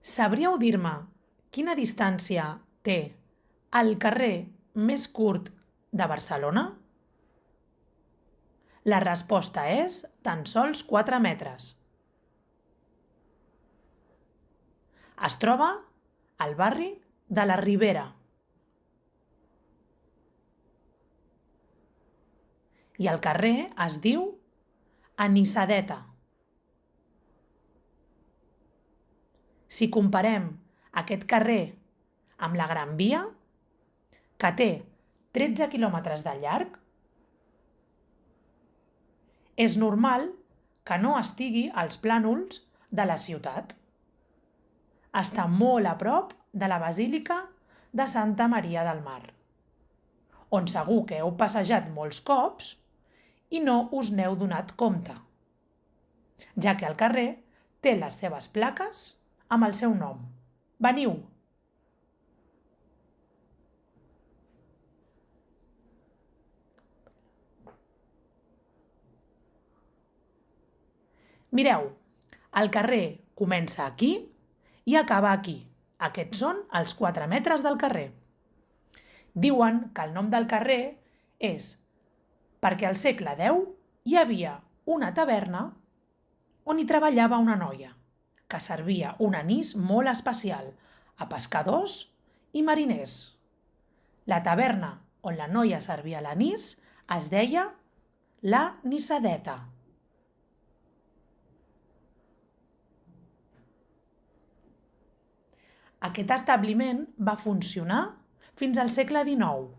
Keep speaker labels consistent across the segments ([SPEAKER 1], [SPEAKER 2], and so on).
[SPEAKER 1] Sabríeu dir-me quina distància té el carrer més curt de Barcelona? La resposta és tan sols 4 metres. Es troba al barri de la Ribera i el carrer es diu Anisadeta. Si comparem aquest carrer amb la Gran Via, que té 13 quilòmetres de llarg, és normal que no estigui als plànols de la ciutat. Està molt a prop de la Basílica de Santa Maria del Mar, on segur que heu passejat molts cops i no us n'heu donat compte, ja que el carrer té les seves plaques amb el seu nom. Veniu! Mireu, el carrer comença aquí i acaba aquí. Aquests són els 4 metres del carrer. Diuen que el nom del carrer és perquè al segle X hi havia una taverna on hi treballava una noia que servia un anís molt especial a pescadors i mariners. La taverna on la noia servia l'anís es deia la Nissadeta. Aquest establiment va funcionar fins al segle XIX,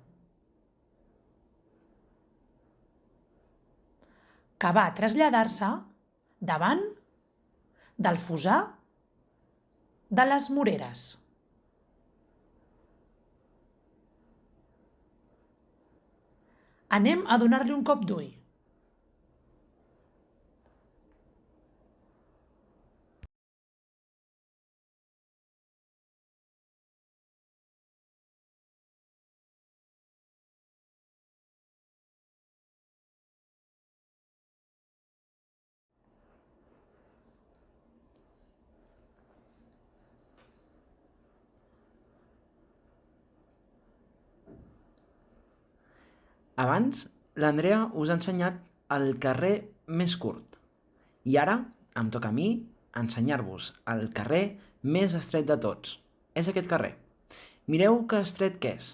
[SPEAKER 1] que va traslladar-se davant del fossar de les Moreres. Anem a donar-li un cop d'ull.
[SPEAKER 2] Abans, l'Andrea us ha ensenyat el carrer més curt i ara em toca a mi ensenyar-vos el carrer més estret de tots. És aquest carrer. Mireu que estret que és.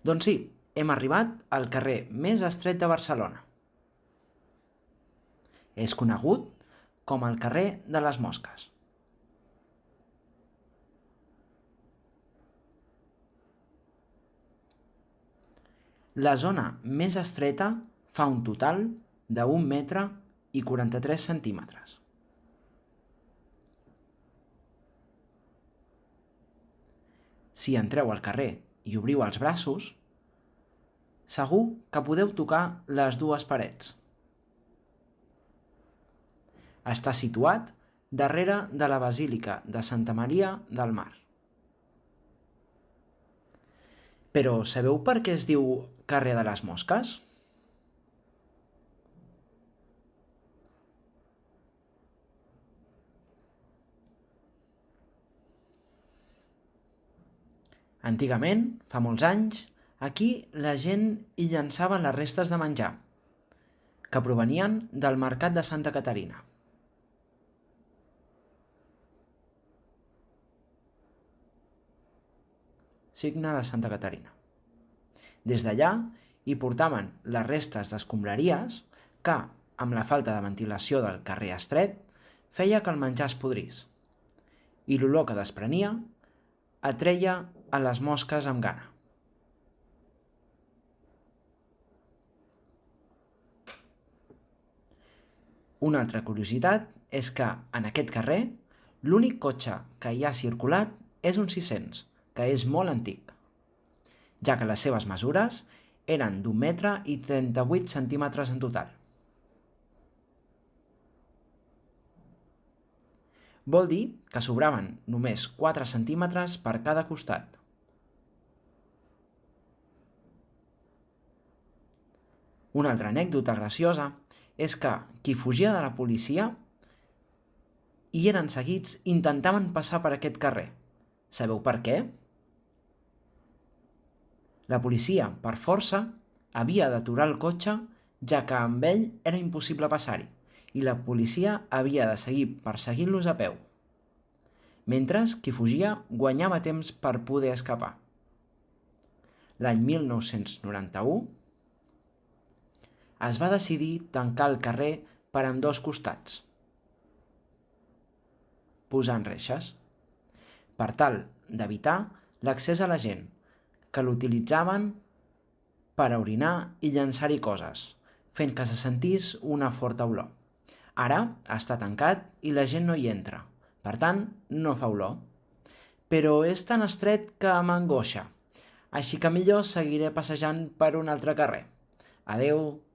[SPEAKER 2] Doncs sí, hem arribat al carrer més estret de Barcelona. És conegut com el carrer de les Mosques. La zona més estreta fa un total de 1 metre i 43 centímetres. Si entreu al carrer i obriu els braços, segur que podeu tocar les dues parets. Està situat darrere de la Basílica de Santa Maria del Mar. Però sabeu per què es diu carrer de les Mosques? Antigament, fa molts anys, aquí la gent hi llançava les restes de menjar, que provenien del mercat de Santa Caterina. Signe de Santa Caterina. Des d'allà hi portaven les restes d'escombraries que, amb la falta de ventilació del carrer estret, feia que el menjar es podrís, i l'olor que desprenia atreia a les mosques amb gana. Una altra curiositat és que, en aquest carrer, l'únic cotxe que hi ha circulat és un 600, que és molt antic, ja que les seves mesures eren d'1 metre i 38 centímetres en total. Vol dir que sobraven només 4 centímetres per cada costat. Una altra anècdota graciosa és que qui fugia de la policia i eren seguits intentaven passar per aquest carrer. Sabeu per què? La policia, per força, havia d'aturar el cotxe, ja que amb ell era impossible passar-hi, i la policia havia de seguir perseguint-los a peu. Mentre qui fugia guanyava temps per poder escapar. L'any 1991 es va decidir tancar el carrer per ambdós costats, posant reixes, per tal d'evitar l'accés a la gent, que l'utilitzaven per a orinar i llançar-hi coses, fent que se sentís una forta olor. Ara està tancat i la gent no hi entra, per tant, no fa olor. Però és tan estret que m'angoixa, així que millor seguiré passejant per un altre carrer. Adeu!